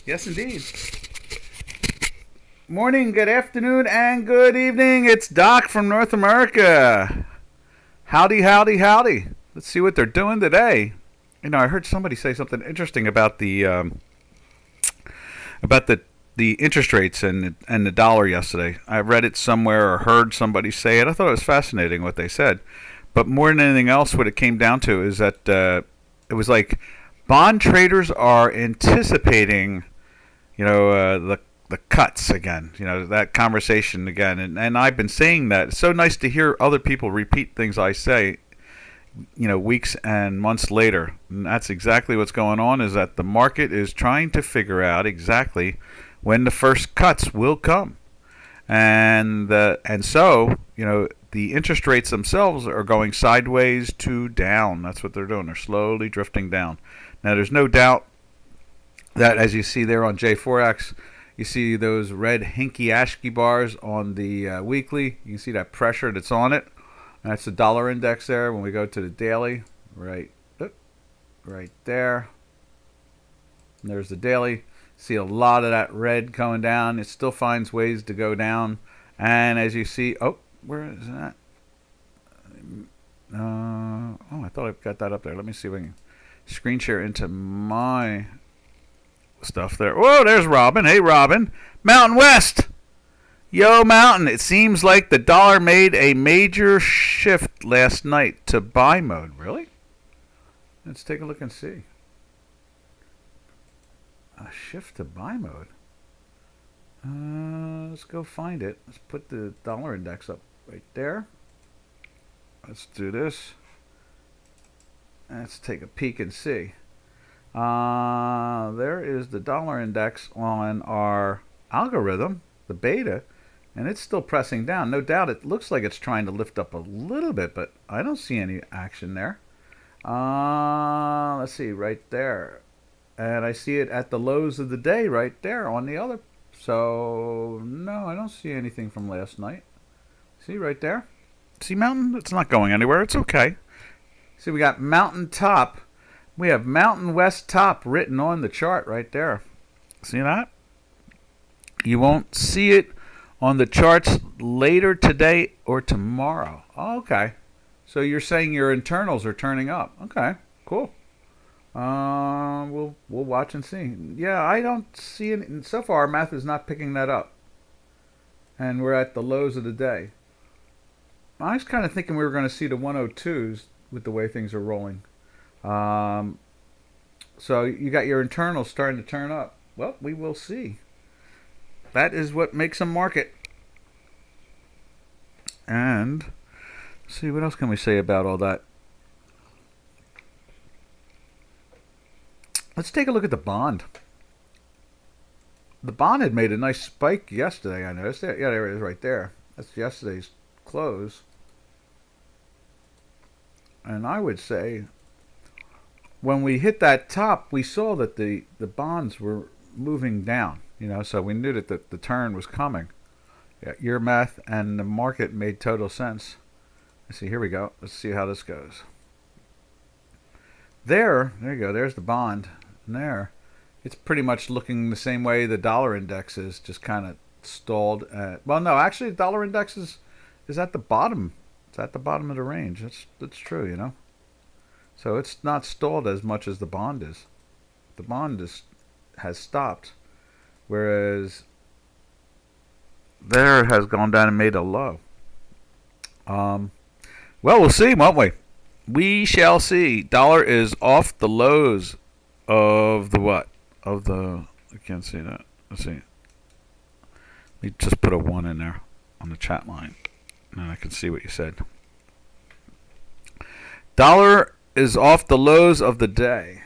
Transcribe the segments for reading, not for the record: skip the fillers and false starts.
Yes, indeed. Morning, good afternoon, and good evening. It's Doc from North America. Howdy, howdy, howdy. Let's see what they're doing today. I heard somebody say something interesting about the interest rates and the dollar yesterday. I read it somewhere or heard somebody say it. I thought it was fascinating what they said. But more than anything else, what it came down to is that it was like bond traders are anticipating, the cuts again. That conversation again, and I've been saying that. It's so nice to hear other people repeat things I say, weeks and months later. And that's exactly what's going on. Is that the market is trying to figure out exactly when the first cuts will come, and so the interest rates themselves are going sideways to down. That's what they're doing. They're slowly drifting down. Now, there's no doubt that, as you see there on Forex, you see those red hinky ASCII bars on the weekly. You can see that pressure that's on it. That's the dollar index there. When we go to the daily, right there. And there's the daily. See a lot of that red going down. It still finds ways to go down. And as you see, where is that? I thought I got that up there. Let me see if I can screen share into my stuff there. Oh, there's Robin. Hey, Robin. Mountain West. Yo, Mountain. It seems like the dollar made a major shift last night to buy mode. Really? Let's take a look and see. A shift to buy mode. Let's go find it. Let's put the dollar index up right there. Let's do this. Let's take a peek and see. There is the dollar index on our algorithm, the beta, and it's still pressing down. No doubt it looks like it's trying to lift up a little bit, but I don't see any action there. Let's see, right there. And I see it at the lows of the day right there on the other. So, no, I don't see anything from last night. See right there? See, Mountain? It's not going anywhere. It's okay. See, we got Mountain Top. We have Mountain West Top written on the chart right there. See that? You won't see it on the charts later today or tomorrow. Okay. So you're saying your internals are turning up. Okay, cool. We'll watch and see. Yeah, I don't see it. So far, our math is not picking that up. And we're at the lows of the day. I was kind of thinking we were going to see the 102s with the way things are rolling. So you got your internals starting to turn up. Well, we will see. That is what makes a market. And let's see, what else can we say about all that? Let's take a look at the bond. The bond had made a nice spike yesterday, I noticed. Yeah, there it is right there. That's yesterday's close. And I would say when we hit that top, we saw that the bonds were moving down. So we knew that the turn was coming. Yeah, your math and the market made total sense. Let's see, here we go. Let's see how this goes. There you go. There's the bond. And there, it's pretty much looking the same way the dollar index is, just kind of stalled at. Well, no, actually, the dollar index is at the bottom. It's at the bottom of the range. That's true, So it's not stalled as much as the bond is. The bond has stopped, whereas there it has gone down and made a low. Well, we'll see, won't we? We shall see. Dollar is off the lows of the what? Of the, I can't see that. Let's see. Let me just put a 1 in there on the chat line, and I can see what you said. Dollar is off the lows of the day.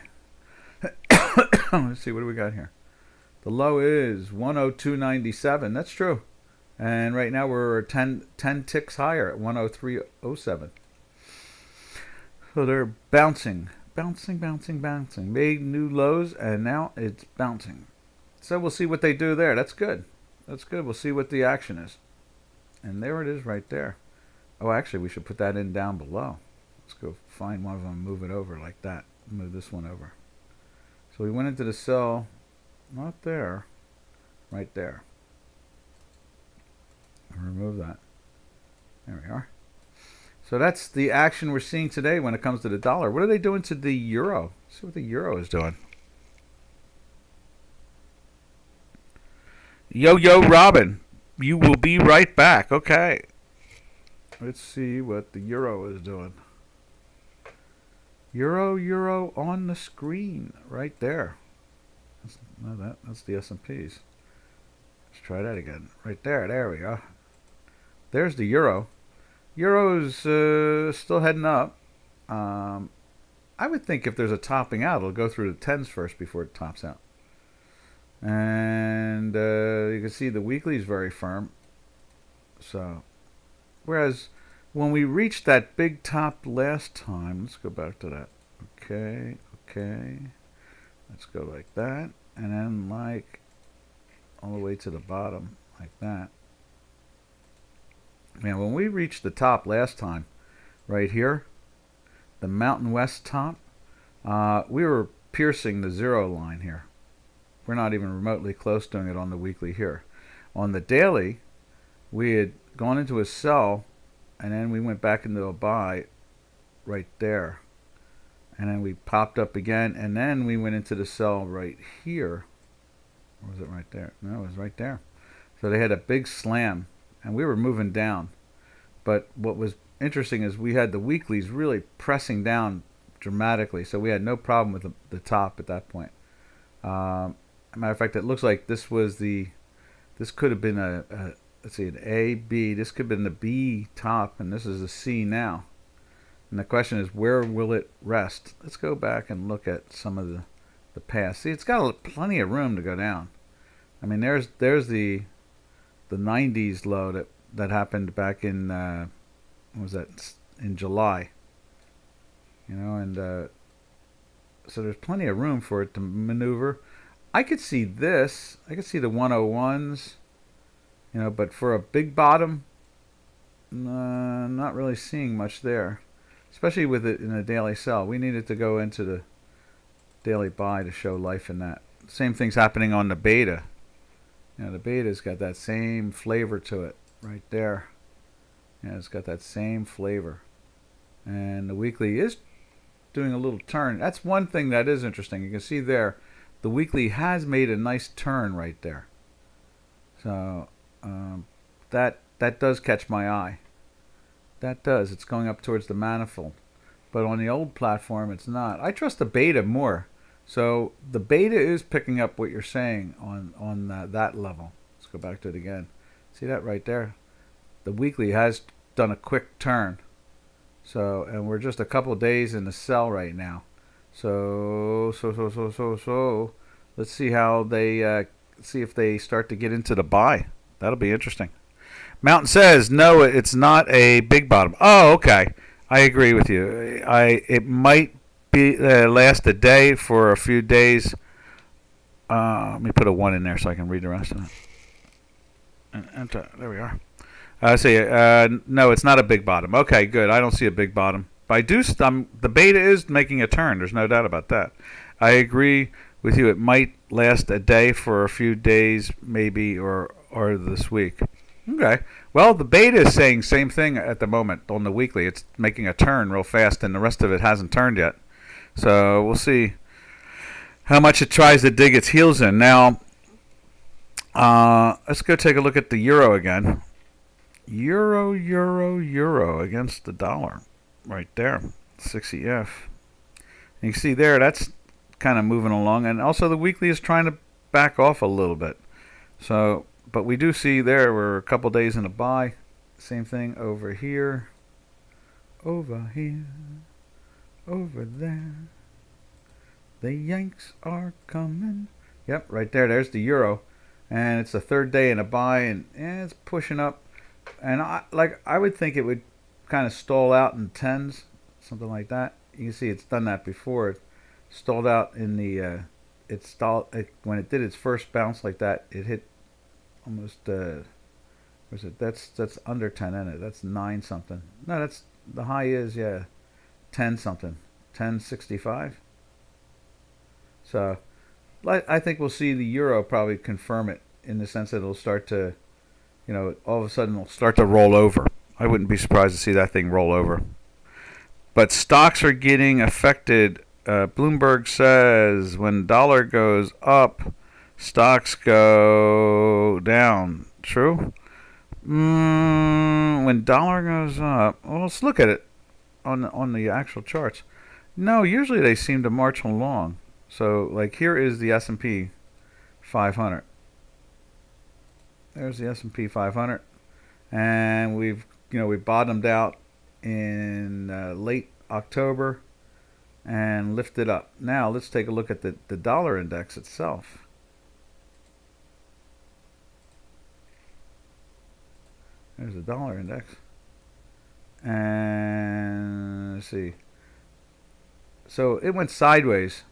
Let's see, what do we got here? The low is 102.97. That's true. And right now we're 10 ticks higher at 103.07. So they're bouncing. Made new lows, and now it's bouncing. So we'll see what they do there. That's good. We'll see what the action is. And there it is right there. Oh, actually, we should put that in down below. Let's go find one of them and move it over like that. Move this one over. So we went into the sell not there. Right there. Remove that. There we are. So that's the action we're seeing today when it comes to the dollar. What are they doing to the euro? Let's see what the euro is doing. Yo, Robin. You will be right back. Okay. Let's see what the euro is doing. Euro on the screen right there. That's the S&Ps. Let's try that again. Right there. There we go. There's the euro. Euro's still heading up. I would think if there's a topping out, it'll go through the tens first before it tops out. And you can see the weekly is very firm. So, whereas when we reached that big top last time, let's go back to that. Okay. Let's go like that. And then like all the way to the bottom like that. Man, when we reached the top last time, right here, the Mountain West top, we were piercing the zero line here. We're not even remotely close doing it on the weekly here. On the daily, we had gone into a sell, and then we went back into a buy right there. And then we popped up again, and then we went into the sell right here. Or was it right there? No, it was right there. So they had a big slam, and we were moving down. But what was interesting is we had the weeklies really pressing down dramatically, so we had no problem with the top at that point. Matter of fact, it looks like this could have been let's see, an A, B. This could have been the B top, and this is a C now. And the question is, where will it rest? Let's go back and look at some of the past. See, it's got plenty of room to go down. I mean, there's the 90s low that happened back in what was that, in July. You know, and so there's plenty of room for it to maneuver. I could see this. I could see the 101s. You know, but for a big bottom, not really seeing much there. Especially with it in a daily sell. We needed to go into the daily buy to show life in that. Same thing's happening on the beta. You know, the beta's got that same flavor to it right there. Yeah, it's got that same flavor. And the weekly is doing a little turn. That's one thing that is interesting. You can see there, the weekly has made a nice turn right there. So that does catch my eye. That does. It's going up towards the manifold. But on the old platform, it's not. I trust the beta more. So the beta is picking up what you're saying on that level. Let's go back to it again. See that right there? The weekly has done a quick turn. So, and we're just a couple days in the sell right now. So let's see how they see if they start to get into the buy. That'll be interesting. Mountain says no, it's not a big bottom. Oh, okay. I agree with you. It might be last a day for a few days. Let me put a 1 in there so I can read the rest of it. And there we are. No, it's not a big bottom. Okay, good. I don't see a big bottom. But the beta is making a turn. There's no doubt about that. I agree with you. It might last a day for a few days, maybe, or this week. Okay. Well, the beta is saying same thing at the moment on the weekly. It's making a turn real fast, and the rest of it hasn't turned yet. So we'll see how much it tries to dig its heels in. Now, let's go take a look at the euro again. Euro against the dollar. Right there. 60F. And you can see there, that's kind of moving along. And also the weekly is trying to back off a little bit. So, but we do see there, we're a couple days in a buy. Same thing over here. Over here. Over there. The Yanks are coming. Yep, right there. There's the euro. And it's the third day in a buy. And it's pushing up. And I would think it would kind of stall out in tens. Something like that. You can see it's done that before. It stalled out in the... when it did its first bounce like that, it hit almost... was it? That's under 10, isn't it? That's 9 something. No, that's... The high is, 10 something. 1065. So, I think we'll see the euro probably confirm it in the sense that it'll start to, all of a sudden it'll start to roll over. I wouldn't be surprised to see that thing roll over. But stocks are getting affected. Bloomberg says when dollar goes up, stocks go down. True? When dollar goes up, well, let's look at it on the actual charts. No, usually they seem to march along. So, like, here is the S&P 500. There's the S&P 500, and we bottomed out in late October and lifted up. Now let's take a look at the dollar index itself. There's the dollar index, and let's see. So it went sideways,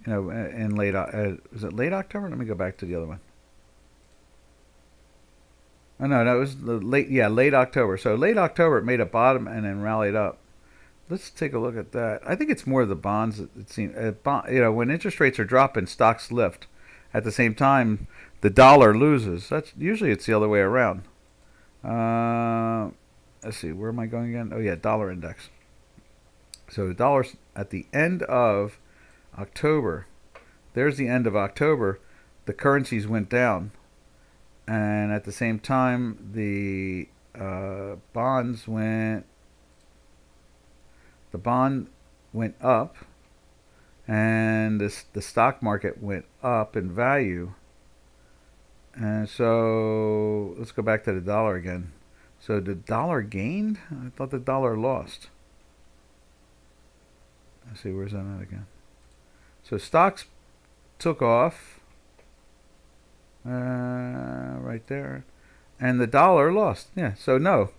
in late. Was it late October? Let me go back to the other one. Oh no, it was late October. So late October it made a bottom and then rallied up. Let's take a look at that. I think it's more the bonds. It seems, when interest rates are dropping, stocks lift. At the same time, the dollar loses. That's usually it's the other way around. Let's see, where am I going again? Oh yeah, dollar index. So the dollar's at the end of October. There's the end of October. The currencies went down, and at the same time, the bonds went. The bond went up, and the stock market went up in value. And so let's go back to the dollar again. So the dollar gained? I thought the dollar lost. Let's see, where's that at again? So stocks took off right there, and the dollar lost. Yeah, so no,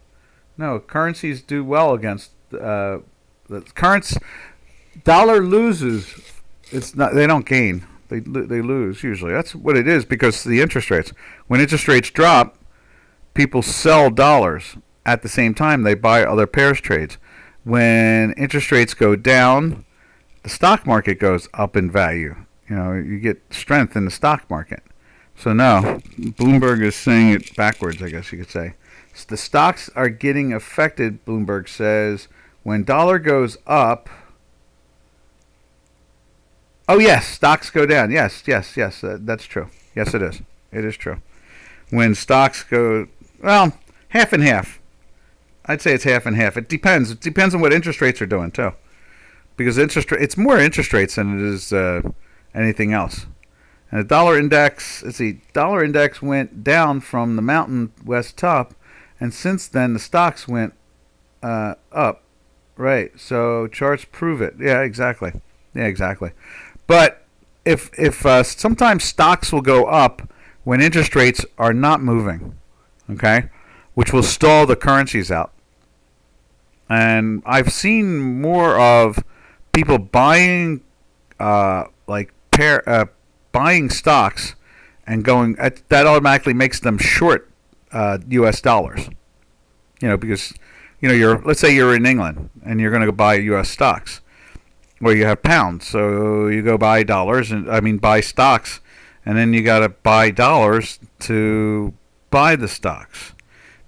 currencies do well against the currents. Dollar loses. It's not. They don't gain. They lose usually. That's what it is because of the interest rates. When interest rates drop, people sell dollars. At the same time, they buy other pairs trades. When interest rates go down, the stock market goes up in value. You get strength in the stock market. So no, Bloomberg is saying it backwards, I guess you could say. So the stocks are getting affected, Bloomberg says, when dollar goes up. Oh, yes, stocks go down. Yes, that's true. Yes, it is. It is true. When stocks go, well, half and half. I'd say it's half and half. It depends. It depends on what interest rates are doing, too. Because it's more interest rates than it is anything else. And the dollar index, dollar index went down from the mountain west top, and since then the stocks went up. Right. So charts prove it. Yeah, exactly. But if sometimes stocks will go up when interest rates are not moving, okay, which will stall the currencies out. And I've seen more of people buying buying stocks and going that automatically makes them short U.S. dollars. Because let's say you're in England and you're going to go buy U.S. stocks. Well, you have pounds, so you go buy dollars, buy stocks, and then you got to buy dollars to buy the stocks.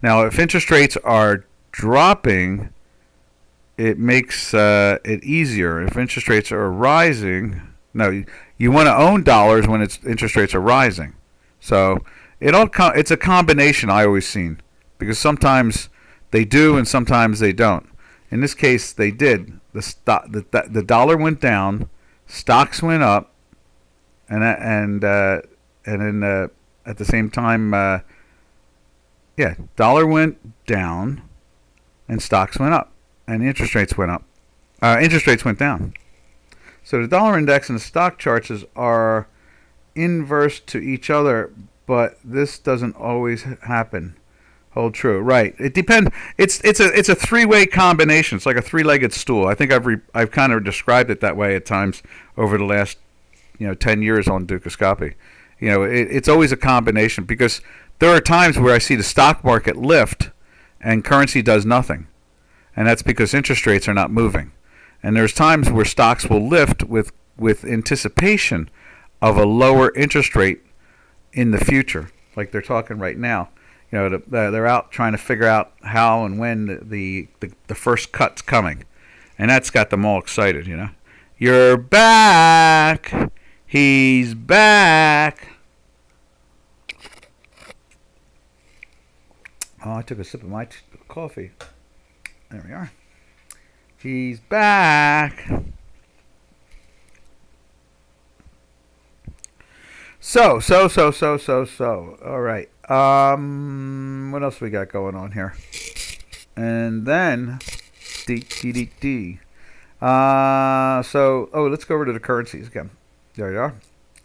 Now, if interest rates are dropping, it makes it easier. If interest rates are rising, no, you want to own dollars when interest rates are rising. So it's a combination. I always seen because sometimes they do and sometimes they don't. In this case, they did. The dollar went down, stocks went up, and then at the same time, dollar went down, and stocks went up, and interest rates went up. Interest rates went down. So the dollar index and the stock charts are inverse to each other, but this doesn't always happen. Hold true, right? It depends. It's a three-way combination. It's like a three-legged stool. I think I've kind of described it that way at times over the last 10 years on Dukascopy. It's always a combination because there are times where I see the stock market lift and currency does nothing, and that's because interest rates are not moving. And there's times where stocks will lift with anticipation of a lower interest rate in the future, like they're talking right now. They're out trying to figure out how and when the first cut's coming, and that's got them all excited. You're back. He's back. Oh, I took a sip of my coffee. There we are. He's back. So. All right. What else we got going on here? And then, let's go over to the currencies again. There you are.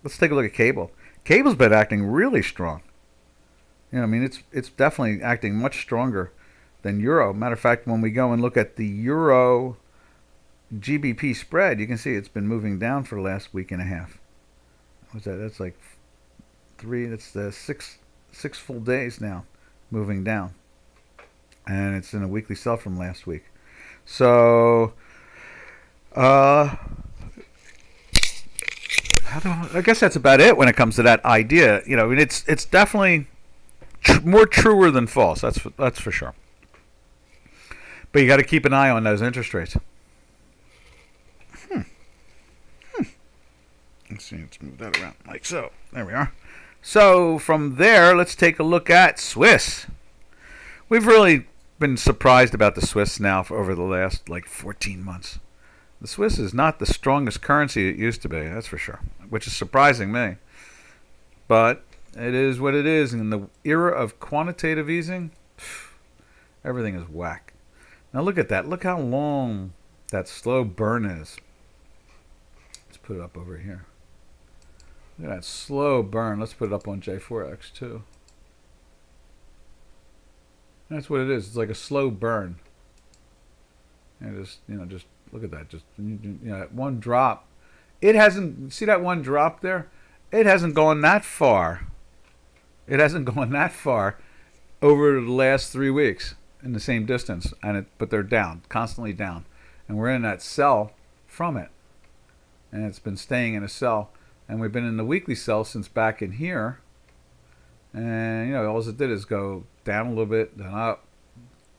Let's take a look at cable. Cable's been acting really strong. It's definitely acting much stronger than euro. Matter of fact, when we go and look at the euro GBP spread, you can see it's been moving down for the last week and a half. What's that? That's like three. That's the six full days now, moving down, and it's in a weekly sell from last week. So, I guess that's about it when it comes to that idea. It's definitely more truer than false. That's for sure. But you got to keep an eye on those interest rates. Let's see. Let's move that around like so. There we are. So from there, let's take a look at Swiss. We've really been surprised about the Swiss now over the last 14 months. The Swiss is not the strongest currency it used to be, that's for sure, which is surprising me. But it is what it is. In the era of quantitative easing, everything is whack. Now look at that. Look how long that slow burn is. Let's put it up over here. Look at that slow burn. Let's put it up on J4X too. That's what it is. It's like a slow burn. And just look at that. Just that one drop. It hasn't. See that one drop there? It hasn't gone that far. It hasn't gone that far over the last 3 weeks in the same distance, but they're down, constantly down, and we're in that sell from it, and it's been staying in a sell, and we've been in the weekly sell since back in here, and all it did is go down a little bit, then up,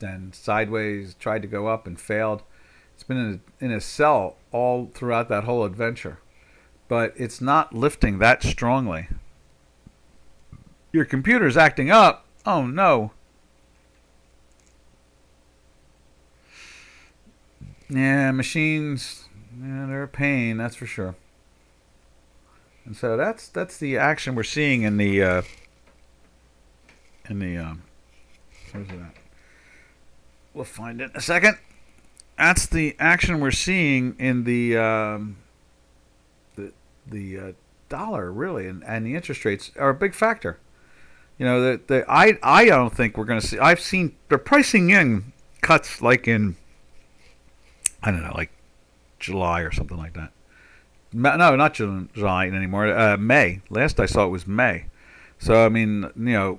then sideways, tried to go up and failed. It's been in a sell all throughout that whole adventure, but it's not lifting that strongly. Your computer's acting up. Oh no. Yeah, machines, they're a pain, that's for sure. And so that's the action we're seeing in the where's it at? We'll find it in a second. That's the action we're seeing in the dollar, really, and the interest rates are a big factor. I don't think we're going to see. I've seen they're pricing in cuts like in, I don't know, like July or something like that. No, not July anymore. May. Last I saw it was May. So I mean,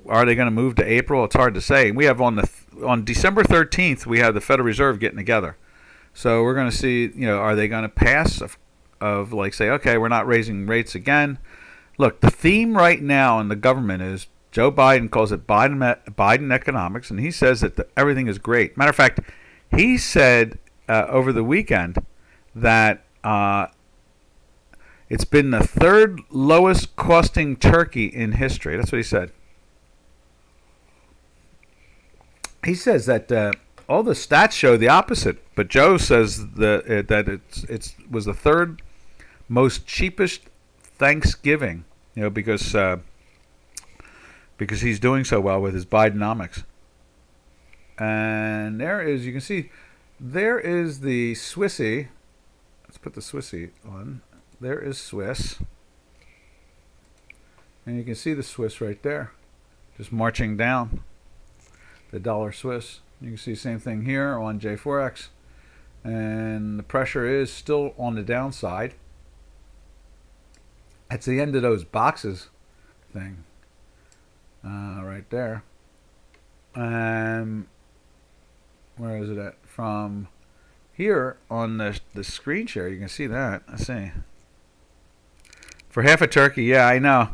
are they going to move to April? It's hard to say. We have on December 13th, we have the Federal Reserve getting together. So we're going to see. Are they going to pass of like say, okay, we're not raising rates again? Look, the theme right now in the government is Joe Biden calls it Biden economics, and he says that everything is great. Matter of fact, he said over the weekend that it's been the third lowest costing turkey in history. That's what he said. He says that all the stats show the opposite, but Joe says that it was the third most cheapest Thanksgiving. Because he's doing so well with his Bidenomics. And there is, you can see, there is the Swissy. Let's put the Swissy on. There is Swiss. And you can see the Swiss right there, just marching down. The dollar Swiss. You can see the same thing here on J4X. And the pressure is still on the downside. It's the end of those boxes thing. Right there. Where is it at? From here on the screen share, you can see that. Let's see. For half a turkey, yeah, I know.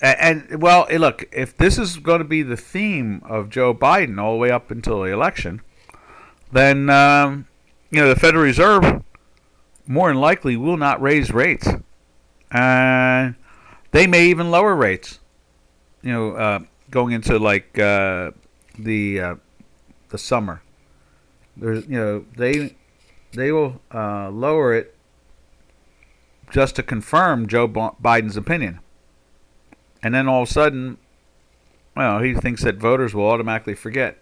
And well, look, if this is going to be the theme of Joe Biden all the way up until the election, then the Federal Reserve more than likely will not raise rates, and they may even lower rates. Going into like the summer, there's they will lower it just to confirm Joe Biden's opinion. And then all of a sudden, well, he thinks that voters will automatically forget.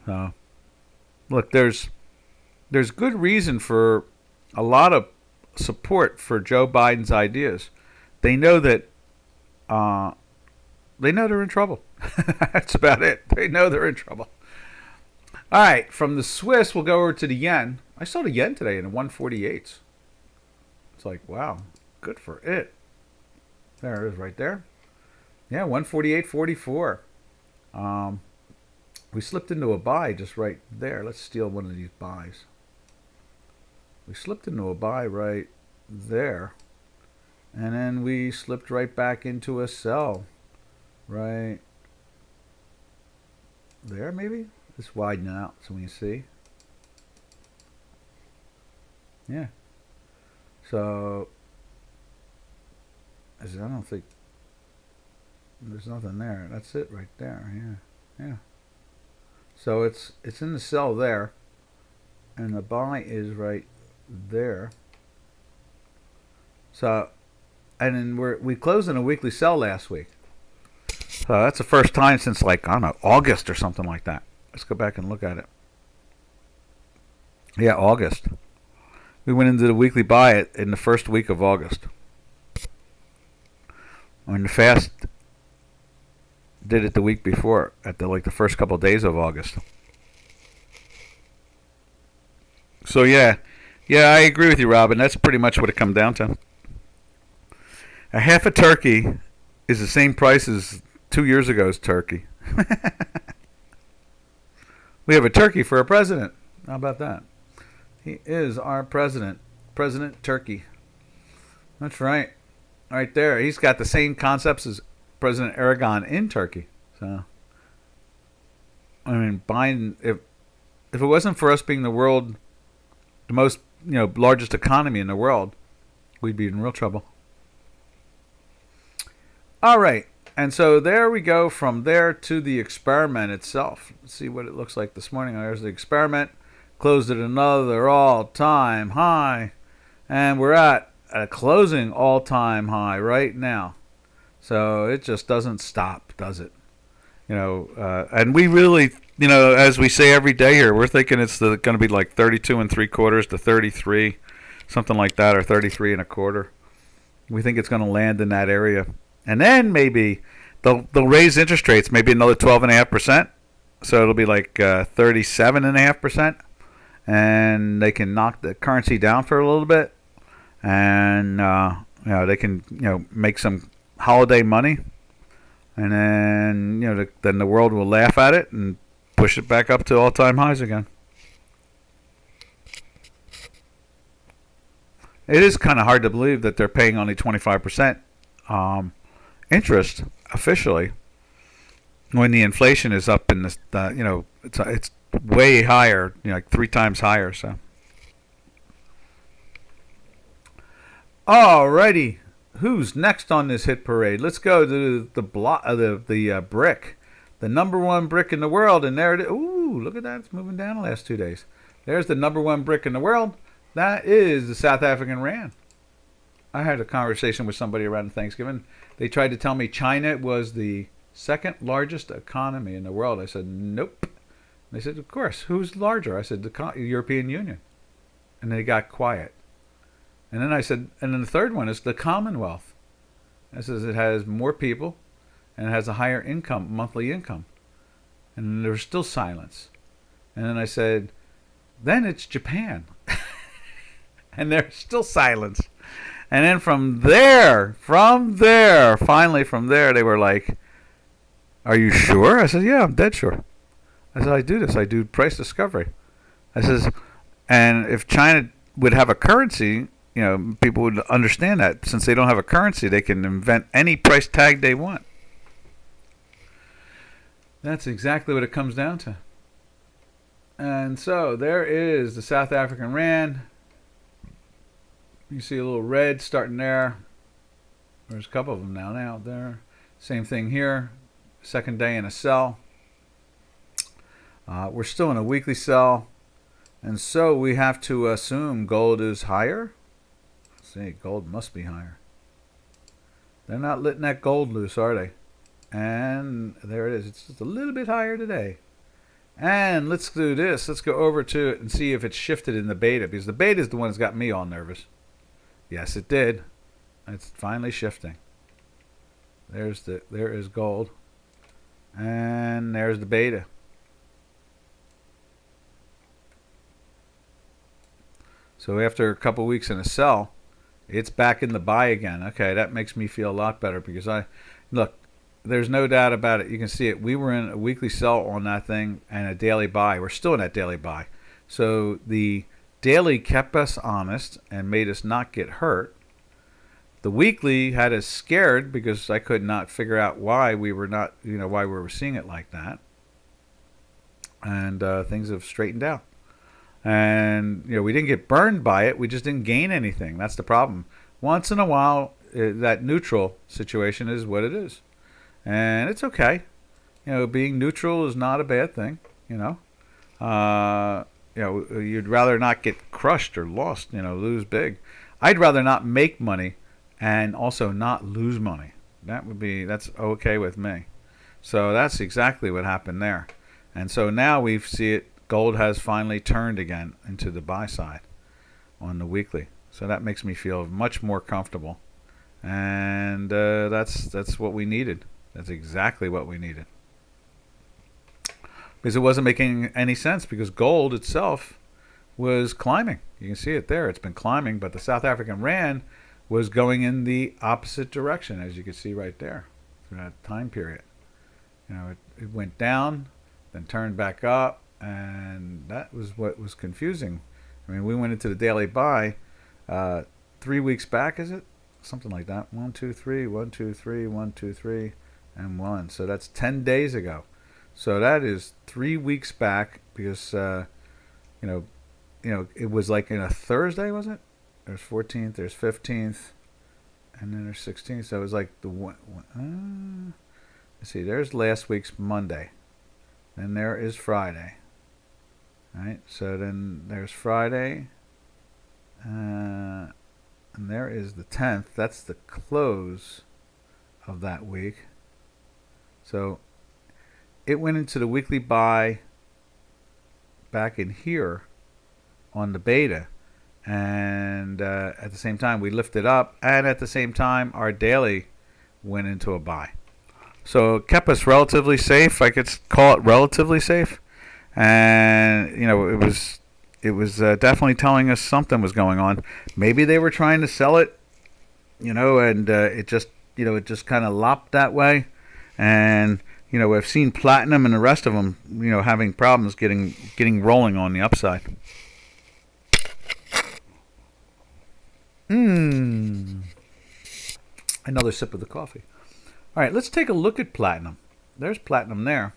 So, look, there's good reason for a lot of support for Joe Biden's ideas. They know that they're in trouble. That's about it. They know they're in trouble. All right, from the Swiss, we'll go over to the yen. I saw the yen today in the 148s. It's like, wow, good for it. There it is right there. Yeah, 148.44. We slipped into a buy just right there. Let's steal one of these buys. We slipped into a buy right there. And then we slipped right back into a sell. Right there, maybe? Just widen out so we can see. Yeah. So, I don't think there's nothing there. That's it right there. Yeah. Yeah. So it's in the sell there. And the buy is right there. So, and then we closed in a weekly sell last week. So that's the first time since like, I don't know, August or something like that. Let's go back and look at it. Yeah, August. We went into the weekly buy in the first week of August. When the fast did it the week before, at the first couple of days of August. So yeah, I agree with you, Robin. That's pretty much what it comes down to. A half a turkey is the same price as 2 years ago's turkey. We have a turkey for a president. How about that? He is our president. President Turkey. That's right. Right there. He's got the same concepts as President Erdogan in Turkey. So, I mean, Biden, if it wasn't for us being the most, largest economy in the world, we'd be in real trouble. All right. And so there we go from there to the experiment itself. Let's see what it looks like this morning. There's the experiment. Closed at another all-time high. And we're at a closing all-time high right now. So it just doesn't stop, does it? And we really, as we say every day here, we're thinking it's going to be like 32 3/4 to 33, something like that, or 33 1/4. We think it's going to land in that area. And then maybe they'll raise interest rates, maybe another 12.5%. So it'll be like 37.5%. And they can knock the currency down for a little bit. And they can make some holiday money. And then then the world will laugh at it and push it back up to all-time highs again. It is kind of hard to believe that they're paying only 25% interest officially when the inflation is up in this it's way higher, like 3 times higher. So alrighty, who's next on this hit parade? Let's go to the brick, the number one brick in the world. And there it is. Ooh, look at that, it's moving down the last 2 days. There's the number one brick in the world. That is the South African rand. I had a conversation with somebody around Thanksgiving. They tried to tell me China was the second largest economy in the world. I said, nope. They said, of course, who's larger? I said, the European Union. And they got quiet. And then I said, and then the third one is the Commonwealth. I says it has more people and it has a higher income, monthly income. And there was still silence. And then I said, then it's Japan. And there's still silence. And then from there, finally from there, they were like, are you sure? I said, yeah, I'm dead sure. I said, I do this. I do price discovery. I says, and if China would have a currency, people would understand that. Since they don't have a currency, they can invent any price tag they want. That's exactly what it comes down to. And so there is the South African Rand. You see a little red starting there. There's a couple of them now there. Same thing here. Second day in a sell. We're still in a weekly sell. And so we have to assume gold is higher. Let's see, gold must be higher. They're not letting that gold loose, are they? And there it is. It's just a little bit higher today. And let's do this. Let's go over to it and see if it's shifted in the beta, because the beta is the one that's got me all nervous. Yes, it did. It's finally shifting. There is gold. And there's the beta. So after a couple weeks in a sell, it's back in the buy again. Okay, that makes me feel a lot better, because look, there's no doubt about it. You can see it. We were in a weekly sell on that thing and a daily buy. We're still in that daily buy. So the daily kept us honest and made us not get hurt. The weekly had us scared because I could not figure out why we were not, why we were seeing it like that. And things have straightened out. And, we didn't get burned by it. We just didn't gain anything. That's the problem. Once in a while, that neutral situation is what it is. And it's okay. Being neutral is not a bad thing, you'd rather not get crushed or lost, lose big. I'd rather not make money and also not lose money. That's okay with me. So that's exactly what happened there. And so now we see it, gold has finally turned again into the buy side on the weekly. So that makes me feel much more comfortable. And that's what we needed. That's exactly what we needed. Because it wasn't making any sense, because gold itself was climbing. You can see it there. It's been climbing, but the South African Rand was going in the opposite direction, as you can see right there, through that time period. It went down, then turned back up, and that was what was confusing. I mean, we went into the daily buy 3 weeks back, is it? Something like that. 1, 2, 3, 1, 2, 3, 1, 2, 3, and 1. So that's 10 days ago. So that is 3 weeks back, because it was like in a Thursday, was it? There's 14th, there's 15th, and then there's 16th. So it was like the one. Let's see. There's last week's Monday. Then there is Friday. All right. So then there's Friday. And there is the 10th. That's the close of that week. So it went into the weekly buy back in here on the beta. And at the same time, we lifted up. And at the same time, our daily went into a buy. So it kept us relatively safe. I could call it relatively safe. And, it was definitely telling us something was going on. Maybe they were trying to sell it, and it just kind of lopped that way. And, I've seen platinum and the rest of them, having problems getting rolling on the upside. Another sip of the coffee. All right, let's take a look at platinum. There's platinum there.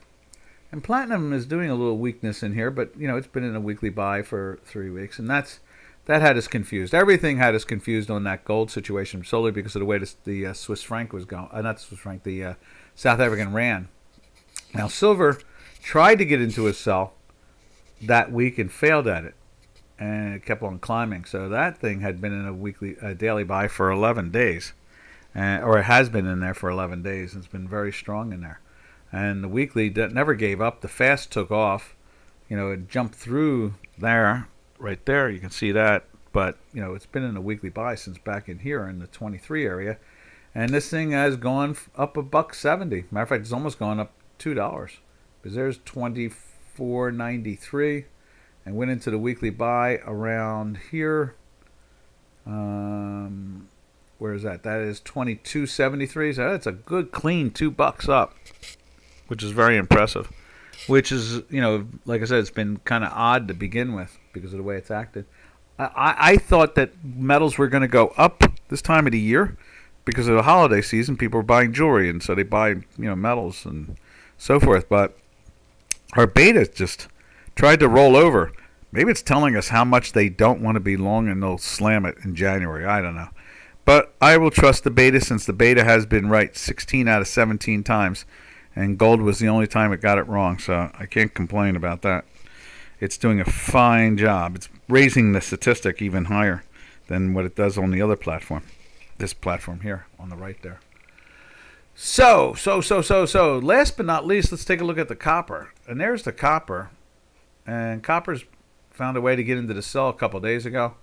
And platinum is doing a little weakness in here, but, it's been in a weekly buy for 3 weeks. And that had us confused. Everything had us confused on that gold situation, solely because of the way the Swiss franc was going. Not Swiss franc, the South African Rand. Now, silver tried to get into a sell that week and failed at it. And it kept on climbing. So that thing had been in a daily buy for 11 days. Or it has been in there for 11 days. It's been very strong in there. And the weekly never gave up. The fast took off. It jumped through there, right there. You can see that. But, it's been in a weekly buy since back in here in the 23 area. And this thing has gone up $1.70. Matter of fact, it's almost gone up $2. Because there's 24.93. And went into the weekly buy around here. Where is that? That is 22.73. So that's a good clean $2 up, which is very impressive. Which is, like I said, it's been kind of odd to begin with because of the way it's acted. I thought that metals were going to go up this time of the year because of the holiday season. People are buying jewelry, and so they buy metals and so forth. But our beta just tried to roll over. Maybe it's telling us how much they don't want to be long, and they'll slam it in January. I don't know. But I will trust the beta, since the beta has been right 16 out of 17 times, and gold was the only time it got it wrong. So I can't complain about that. It's doing a fine job. It's raising the statistic even higher than what it does on the other platform. This platform here on the right there. So. Last but not least, let's take a look at the copper. And there's the copper. And copper's found a way to get into the sell a couple days ago.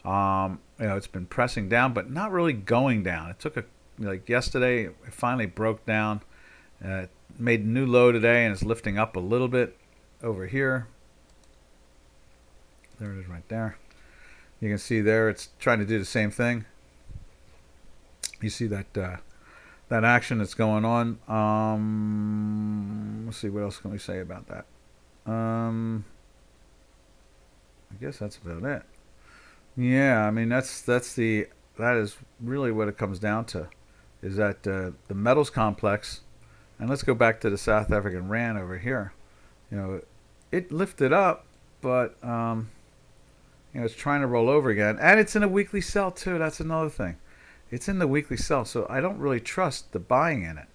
It's been pressing down, but not really going down. It took yesterday, it finally broke down. Made a new low today, and it's lifting up a little bit over here. There it is right there. You can see there it's trying to do the same thing. You see that that action that's going on. Let's see, what else can we say about that? I guess that's about it. Yeah, I mean that is really what it comes down to, is that the metals complex. And let's go back to the South African rand over here. It lifted up, but it's trying to roll over again, and it's in a weekly sell too. That's another thing. It's in the weekly sell, so I don't really trust the buying in it.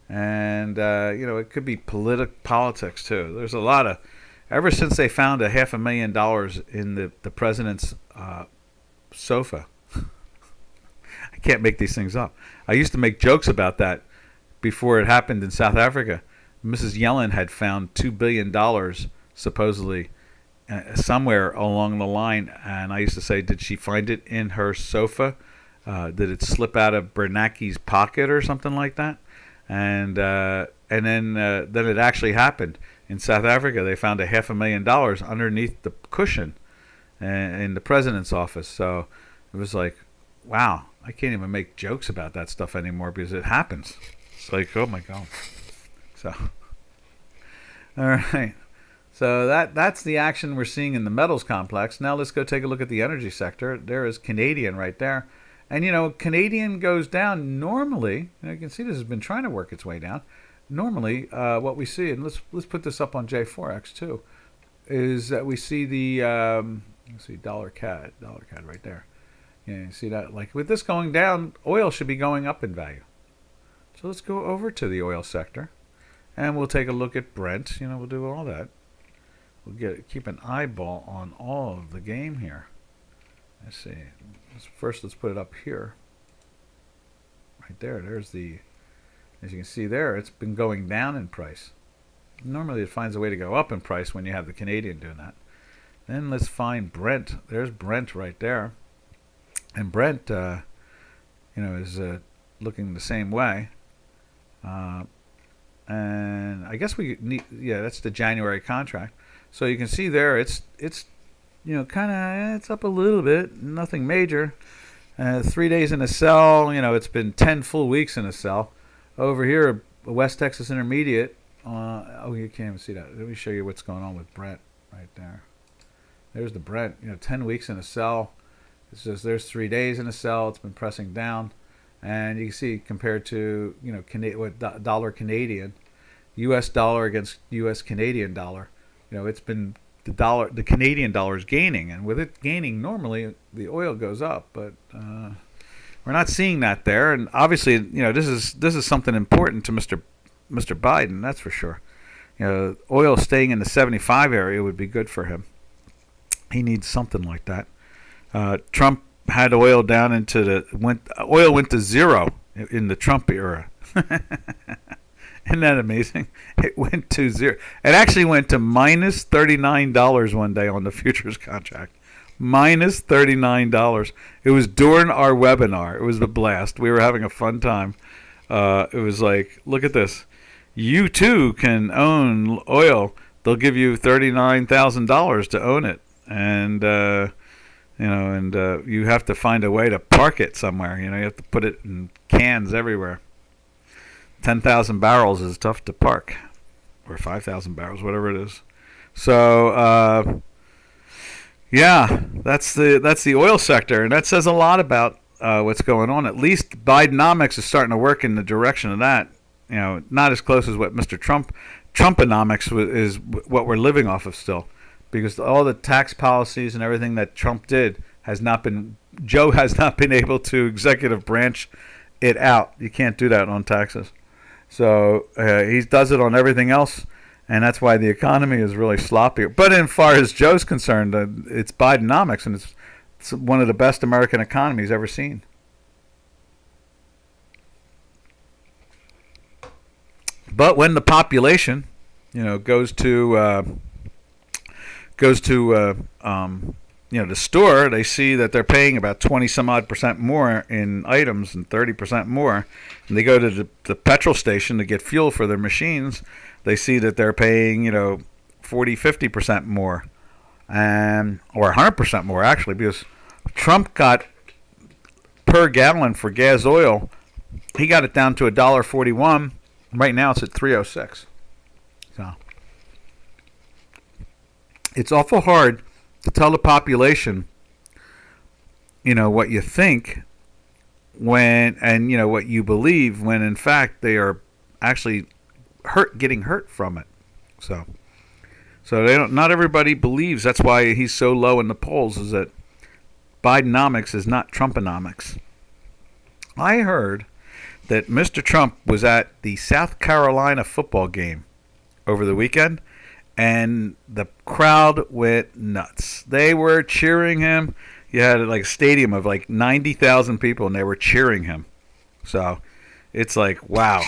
And it could be politics too. There's a lot of, ever since they found $500,000 in the president's sofa. I can't make these things up. I used to make jokes about that before it happened in South Africa. Mrs. Yellen had found $2 billion supposedly somewhere along the line, and I used to say, did she find it in her sofa? Did it slip out of Bernanke's pocket or something like that? And then it actually happened in South Africa. They found $500,000 underneath the cushion in the president's office. So it was like, wow, I can't even make jokes about that stuff anymore because it happens. It's like, oh my God. So, all right. So that's the action we're seeing in the metals complex. Now let's go take a look at the energy sector. There is Canadian right there. And, Canadian goes down normally. You can see this has been trying to work its way down. Normally, what we see, and let's put this up on Forex too, is that we see the, let's see, dollar CAD right there. You see that? Like with this going down, oil should be going up in value. So let's go over to the oil sector, and we'll take a look at Brent. We'll do all that. We'll keep an eyeball on all of the game here. Let's see. First, let's put it up here. Right there. There's the, as you can see there, it's been going down in price. Normally, it finds a way to go up in price when you have the Canadian doing that. Then let's find Brent. There's Brent right there. And Brent, is looking the same way. And I guess we need, that's the January contract. So you can see there, it's it's up a little bit, nothing major. 3 days in a sell, it's been 10 full weeks in a sell. Over here, West Texas Intermediate. You can't even see that. Let me show you what's going on with Brent right there. There's the Brent, 10 weeks in a sell. It's just, there's 3 days in a sell. It's been pressing down. And you can see compared to, dollar Canadian, U.S. dollar against U.S. Canadian dollar, it's been the Canadian dollar is gaining, and with it gaining, normally the oil goes up, but we're not seeing that there. And obviously, this is something important to Mr. Biden, that's for sure. Oil staying in the 75 area would be good for him. He needs something like that. Trump had oil down into oil went to zero in the Trump era. Isn't that amazing? It went to zero. It actually went to minus $39 one day on the futures contract. Minus $39. It was during our webinar. It was a blast. We were having a fun time. It was like, look at this. You too can own oil. They'll give you $39,000 to own it, and you have to find a way to park it somewhere. You have to put it in cans everywhere. 10,000 barrels is tough to park, or 5,000 barrels, whatever it is. So, Yeah, that's the oil sector, and that says a lot about what's going on. At least Bidenomics is starting to work in the direction of that. Not as close as what Mr. Trumponomics is what we're living off of still, because all the tax policies and everything that Trump did has not been. Joe has not been able to executive branch it out. You can't do that on taxes. So he does it on everything else, and that's why the economy is really sloppier. But as far as Joe's concerned, it's Bidenomics, and it's one of the best American economies ever seen. But when the population, goes to the store, they see that they're paying about 20 some odd percent more in items and 30% more. And they go to the petrol station to get fuel for their machines. They see that they're paying, 40, 50% more, or 100% more actually, because Trump got per gallon for gas oil, he got it down to $1.41. Right now it's at 3.06. So it's awful hard to tell the population, what you think what you believe, when in fact they are actually getting hurt from it. So they don't. Not everybody believes. That's why he's so low in the polls. Is that Bidenomics is not Trumponomics. I heard that Mr. Trump was at the South Carolina football game over the weekend, and the crowd went nuts. They were cheering him. You had like a stadium of like 90,000 people, and they were cheering him. So it's like, wow.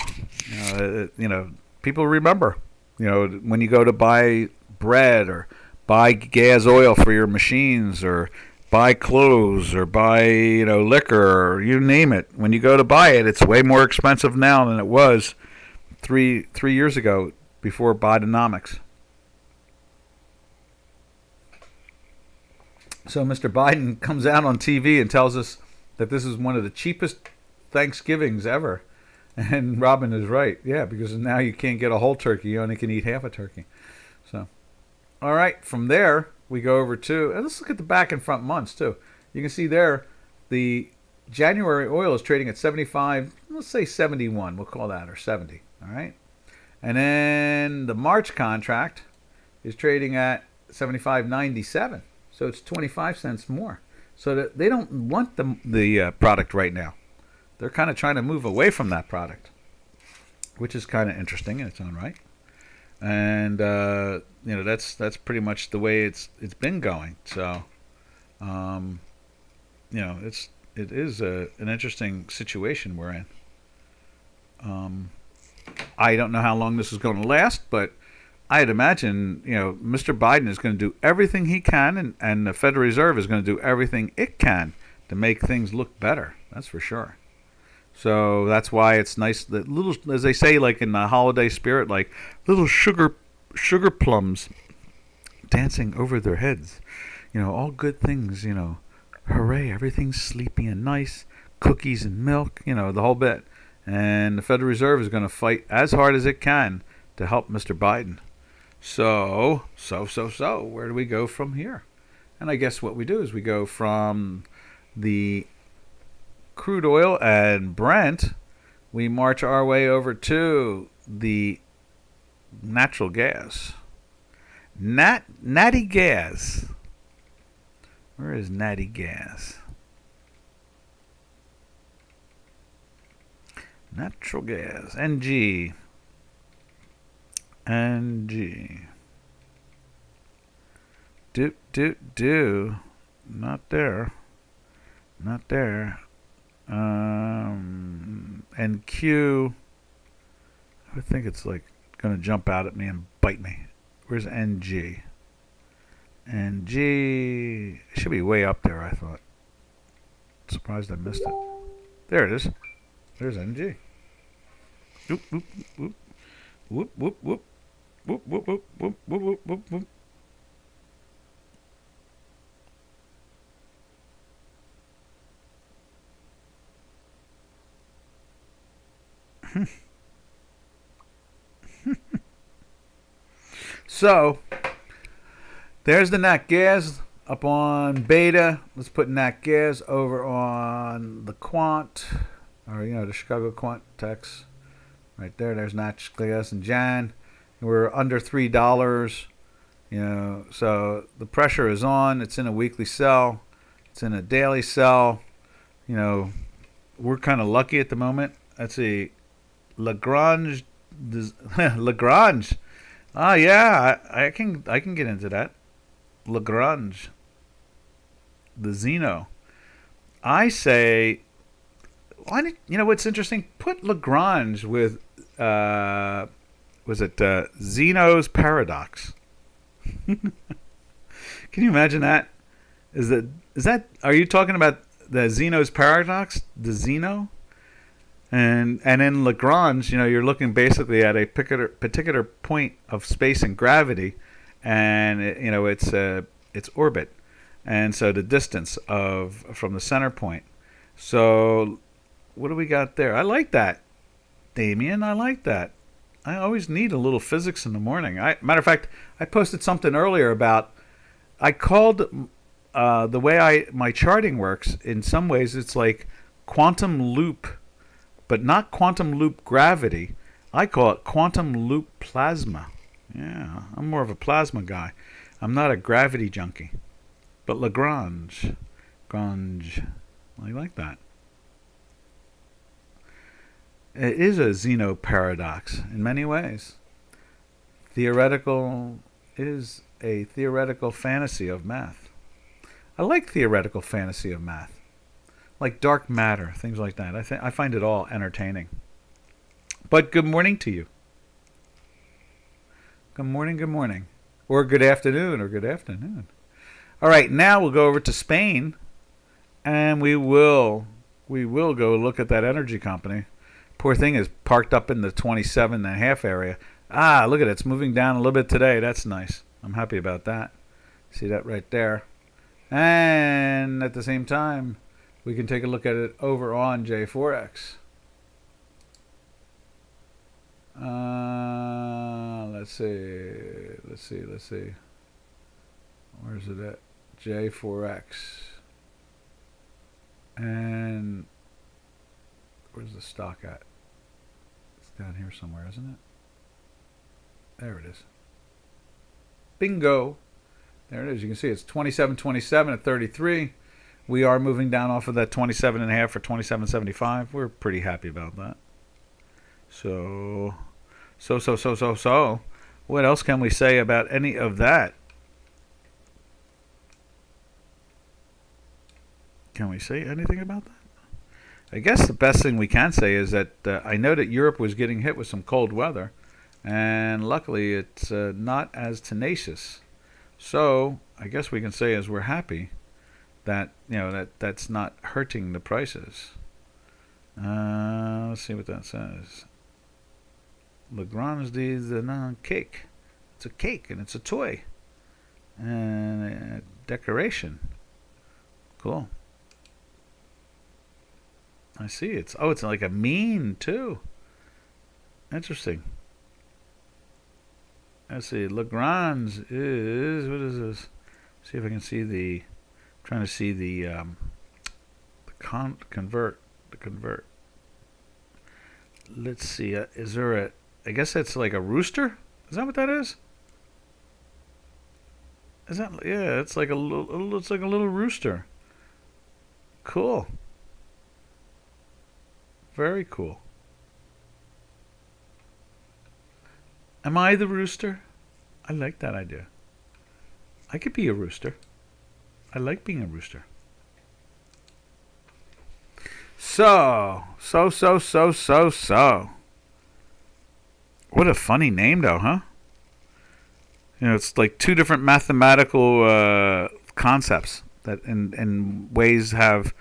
People remember. When you go to buy bread or buy gas oil for your machines or buy clothes or buy liquor or you name it. When you go to buy it, it's way more expensive now than it was three years ago before Bidenomics. So Mr. Biden comes out on TV and tells us that this is one of the cheapest Thanksgivings ever. And Robin is right. Yeah, because now you can't get a whole turkey. You only can eat half a turkey. So, all right, from there, we go over to, and let's look at the back and front months too. You can see there, the January oil is trading at 75, let's say 71, we'll call that, or 70, all right? And then the March contract is trading at 75.97, so it's 25 cents more. So that they don't want the product right now. They're kind of trying to move away from that product, which is kind of interesting in its own right. And that's pretty much the way it's been going. So, it is an interesting situation we're in. I don't know how long this is going to last, but I'd imagine Mr. Biden is going to do everything he can, and the Federal Reserve is going to do everything it can to make things look better. That's for sure. So that's why it's nice that little, as they say, like in the holiday spirit, like little sugar plums dancing over their heads. All good things, hooray, everything's sleepy and nice, cookies and milk, the whole bit. And the Federal Reserve is going to fight as hard as it can to help Mr. Biden. So, where do we go from here? And I guess what we do is we go from the crude oil and Brent, we march our way over to the natural gas. Natty gas. Where is natty gas? Natural gas. NG. Do. Not there. And Q, I think it's like going to jump out at me and bite me. Where's NG? NG, it should be way up there, I thought. Surprised I missed it. There it is. There's NG. Whoop, whoop, whoop. Whoop, whoop, whoop. Whoop, whoop, whoop, whoop, whoop, whoop, whoop, whoop. So, there's the nat gas. Up on beta, let's put nat gas over on the quant, or the Chicago quant text. Right there, there's nat gas and Jan. We're under $3. So the pressure is on. It's in a weekly sell. It's in a daily sell. We're kind of lucky at the moment. Let's see, Lagrange, Lagrange. Ah, yeah, I can get into that. Lagrange, the Zeno. I say, what's interesting? Put Lagrange with was it Zeno's paradox? Can you imagine that? Is that? Are you talking about the Zeno's paradox? The Zeno? And in Lagrange, you're looking basically at a particular point of space and gravity, and its orbit, and so the distance from the center point. So what do we got there? I like that, Damien. I like that. I always need a little physics in the morning. Matter of fact, I posted something earlier about. I called the way my charting works. In some ways, it's like quantum loop. But not quantum loop gravity. I call it quantum loop plasma. Yeah, I'm more of a plasma guy. I'm not a gravity junkie. But Lagrange. I like that. It is a Zeno paradox in many ways. Theoretical is a theoretical fantasy of math. I like theoretical fantasy of math. Like dark matter, things like that. I find it all entertaining. But good morning to you. Good morning. Or good afternoon. All right, now we'll go over to Spain, and we will go look at that energy company. Poor thing is parked up in the 27.5 area. Ah, look at it. It's moving down a little bit today. That's nice. I'm happy about that. See that right there. And at the same time, we can take a look at it over on Forex. Let's see. Where's it at? Forex. And where's the stock at? It's down here somewhere, isn't it? There it is. Bingo. There it is. You can see it's 27.27 at 33. We are moving down off of that 27.5 for 27.75. We're pretty happy about that. So. What else can we say about any of that? Can we say anything about that? I guess the best thing we can say is that I know that Europe was getting hit with some cold weather, and luckily it's not as tenacious. So I guess we can say as we're happy that that's not hurting the prices. Let's see what that says. Lagrange the cake. It's a cake and it's a toy and a decoration. Cool. I see. It's like a mean too. Interesting. Let's see. Lagrange is, what is this? See if I can see the. I'm trying to see the convert. The convert. Let's see. Is there a? I guess that's like a rooster. Is that what that is? Is that? Yeah. It's like a little. It's like a little rooster. Cool. Very cool. Am I the rooster? I like that idea. I could be a rooster. I like being a rooster. So. What a funny name, though, huh? It's like two different mathematical concepts that in ways have,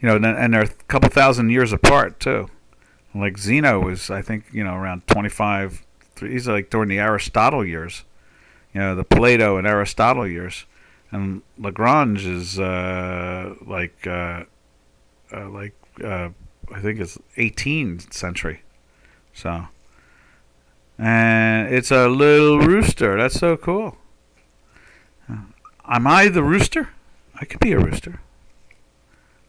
and they're a couple thousand years apart, too. Like Zeno was, I think, around 25. He's like during the Aristotle years, the Plato and Aristotle years, and Lagrange is I think it's 18th century. So, and it's a little rooster. That's so cool. Am I the rooster? I could be a rooster.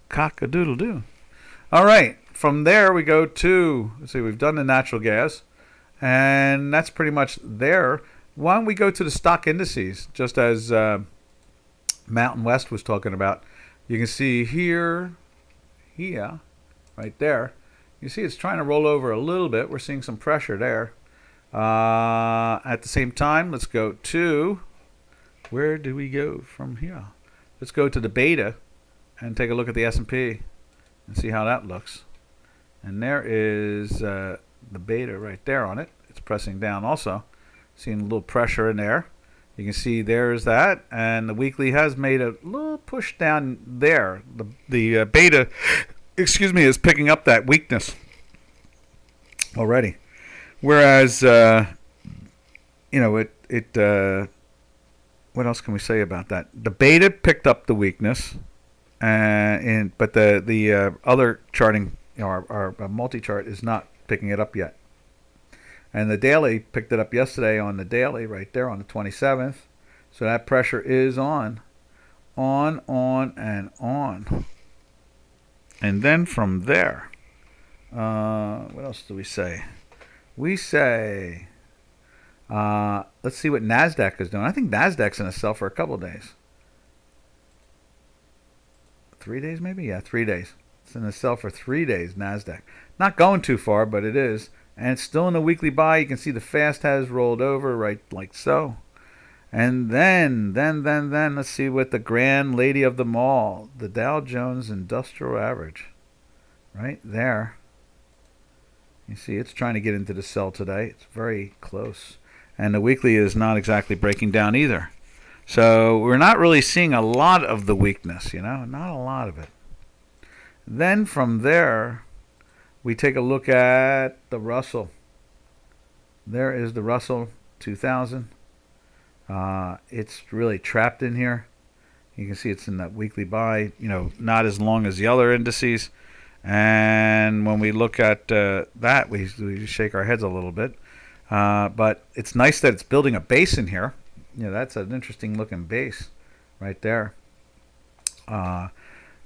Cock-a-doodle-doo. All right. From there, we go to, let's see, we've done the natural gas, and that's pretty much there. Why don't we go to the stock indices, just as Mountain West was talking about. You can see here, right there. You see it's trying to roll over a little bit. We're seeing some pressure there. At the same time, let's go to, where do we go from here? Let's go to the beta and take a look at the S&P and see how that looks. And there is the beta right there on it. It's pressing down also. Seeing a little pressure in there. You can see there's that. And the weekly has made a little push down there. The beta, is picking up that weakness already. Whereas, what else can we say about that? The beta picked up the weakness, but the other charting, our multi-chart is not picking it up yet. And the daily picked it up yesterday on the daily right there on the 27th. So that pressure is on, and on. And then from there, what else do we say? We say, let's see what NASDAQ is doing. I think NASDAQ's going to sell for a couple of days. 3 days maybe? Yeah, 3 days. It's going to sell for 3 days, NASDAQ. Not going too far, but it is. And it's still in the weekly buy. You can see the fast has rolled over right like so. And then, let's see what the grand lady of them all, the Dow Jones Industrial Average, right there. You see it's trying to get into the sell today. It's very close. And the weekly is not exactly breaking down either. So we're not really seeing a lot of the weakness, not a lot of it. Then from there, we take a look at the Russell. There is the Russell 2000. It's really trapped in here. You can see it's in that weekly buy, not as long as the other indices. And when we look at that, we shake our heads a little bit. But it's nice that it's building a base in here. That's an interesting looking base right there.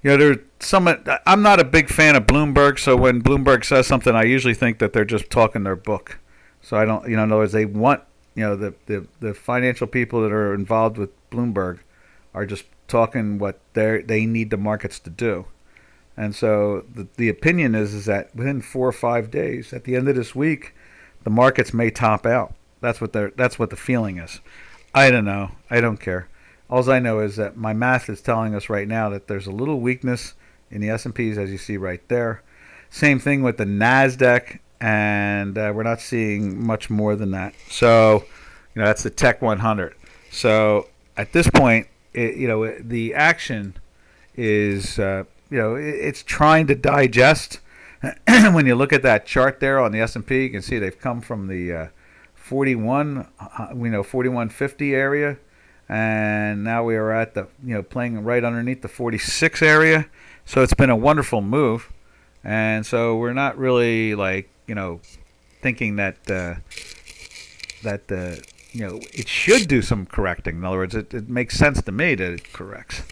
There's some. I'm not a big fan of Bloomberg, so when Bloomberg says something, I usually think that they're just talking their book. So I don't, in other words, they want, the financial people that are involved with Bloomberg are just talking what they need the markets to do. And so the opinion is that within 4 or 5 days, at the end of this week, the markets may top out. That's what the feeling is. I don't know. I don't care. All I know is that my math is telling us right now that there's a little weakness in the S&Ps, as you see right there. Same thing with the NASDAQ, and we're not seeing much more than that. So, that's the Tech 100. So at this point, the action is, it's trying to digest. When you look at that chart there on the S&P, you can see they've come from the 4150 area. And now we are at the, playing right underneath the 46 area. So it's been a wonderful move. And so we're not really thinking that, it should do some correcting. In other words, it makes sense to me that it corrects.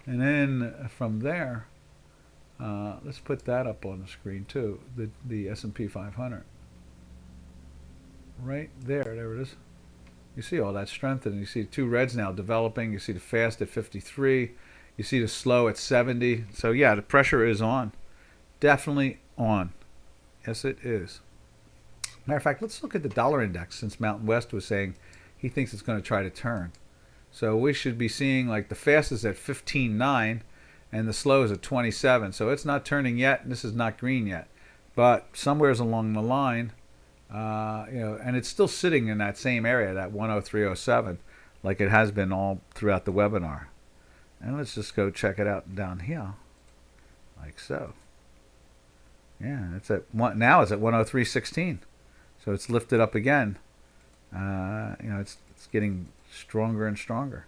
And then from there, let's put that up on the screen too, the S&P 500. Right there it is. You see all that strength, and you see two reds now developing. You see the fast at 53. You see the slow at 70. So yeah, the pressure is on. Definitely on. Yes, it is. Matter of fact, let's look at the dollar index, since Mountain West was saying he thinks it's going to try to turn. So we should be seeing the fast is at 15.9 and the slow is at 27. So it's not turning yet, and this is not green yet. But somewhere's along the line, and it's still sitting in that same area, that 103.07, like it has been all throughout the webinar. And let's just go check it out down here, like so. Yeah, it's at now it's at 103.16, so it's lifted up again. It's getting stronger and stronger.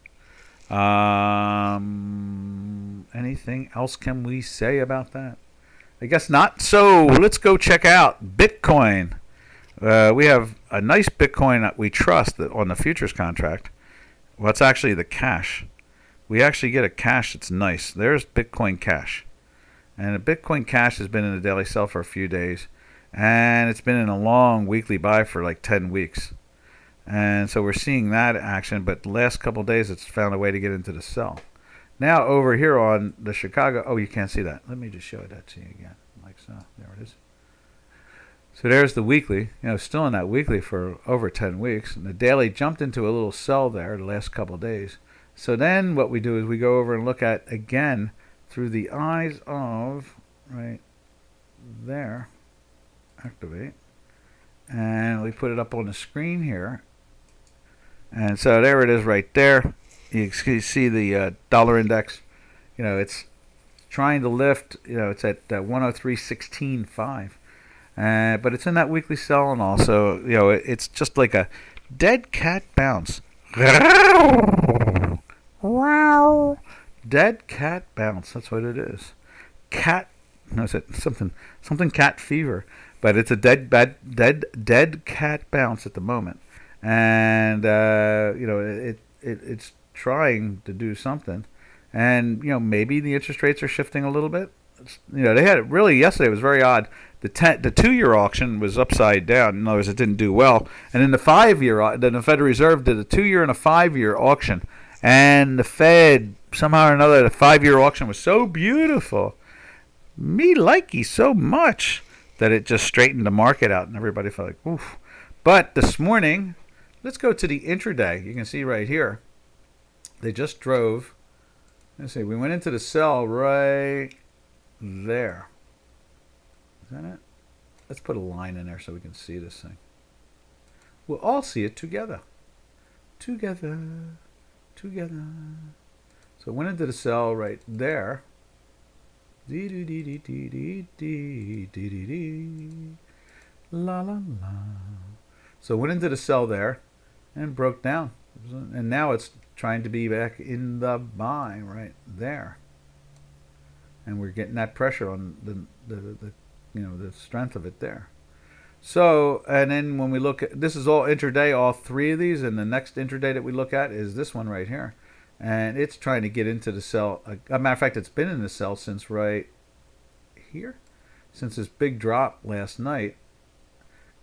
Anything else can we say about that? I guess not. So let's go check out Bitcoin. We have a nice Bitcoin that we trust on the futures contract. Well, it's actually the cash. We actually get a cash that's nice. There's Bitcoin Cash. And the Bitcoin Cash has been in the daily sell for a few days. And it's been in a long weekly buy for like 10 weeks. And so we're seeing that action. But the last couple of days, it's found a way to get into the sell. Now over here on the Chicago. Oh, you can't see that. Let me just show that to you again. Like so. There it is. So there's the weekly. Still in that weekly for over 10 weeks. And the daily jumped into a little sell there the last couple of days. So then what we do is we go over and look at, again, through the eyes of, right there, activate. And we put it up on the screen here. And so there it is right there. You see the dollar index. It's trying to lift. It's at 103.16.5. But it's in that weekly sell, and also, it's just like a dead cat bounce. Wow. Dead cat bounce. That's what it is. Cat. No, it's something cat fever. But it's a dead cat bounce at the moment. And, it's trying to do something. And, maybe the interest rates are shifting a little bit. They had it really yesterday. It was very odd. The 2-year auction was upside down. In other words, it didn't do well. And then the 5-year, then the Federal Reserve did a 2-year and a 5-year auction. And the Fed, somehow or another, the 5-year auction was so beautiful. Me likey so much that it just straightened the market out. And everybody felt like, oof. But this morning, let's go to the intraday. You can see right here. They just drove. Let's see. We went into the sell right there. Is that it? Let's put a line in there so we can see this thing. We'll all see it together. Together. So it went into the sell right there. La la la. So it went into the sell there and broke down. And now it's trying to be back in the buy right there. And we're getting that pressure on the strength of it there. So, and then when we look at, this is all intraday, all three of these, and the next intraday that we look at is this one right here. And it's trying to get into the sell. As a matter of fact, it's been in the sell since right here. Since this big drop last night,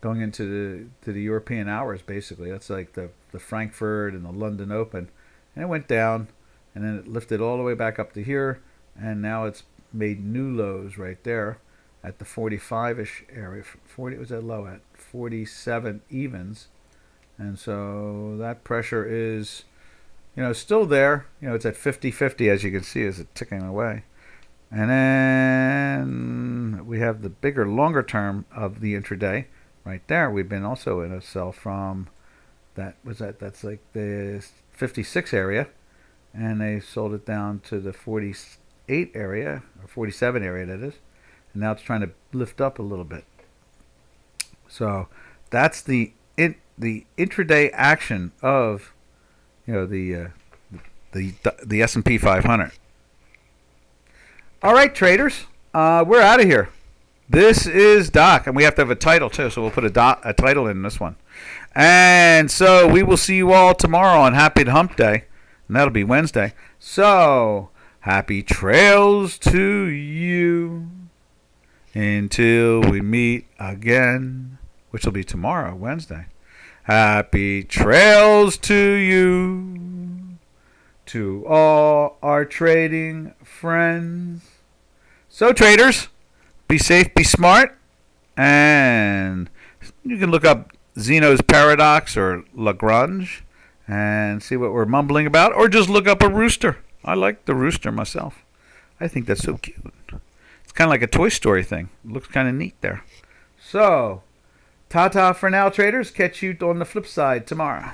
going into the European hours, basically. That's like the Frankfurt and the London Open. And it went down, and then it lifted all the way back up to here, and now it's made new lows right there at the 45-ish area. 40 was that low at 47 evens, and so that pressure is, still there. It's at 50-50, as you can see, as it's ticking away. And then we have the bigger, longer term of the intraday right there. We've been also in a sell from that's like the 56 area, and they sold it down to the 48 area, or 47 area, that is. And now it's trying to lift up a little bit. So that's the intraday action of the S&P 500. All right, traders, we're out of here. This is Doc, and we have to have a title too, so we'll put a title in this one. And so we will see you all tomorrow on Happy Hump Day, and that'll be Wednesday. So happy trails to you until we meet again, which will be tomorrow, Wednesday. Happy trails to you, to all our trading friends. So traders, be safe, be smart, and you can look up Zeno's Paradox or Lagrange and see what we're mumbling about, or just look up a rooster. I like the rooster myself. I think that's so cute. It's kind of like a Toy Story thing. It looks kind of neat there. So, ta-ta for now, traders. Catch you on the flip side tomorrow.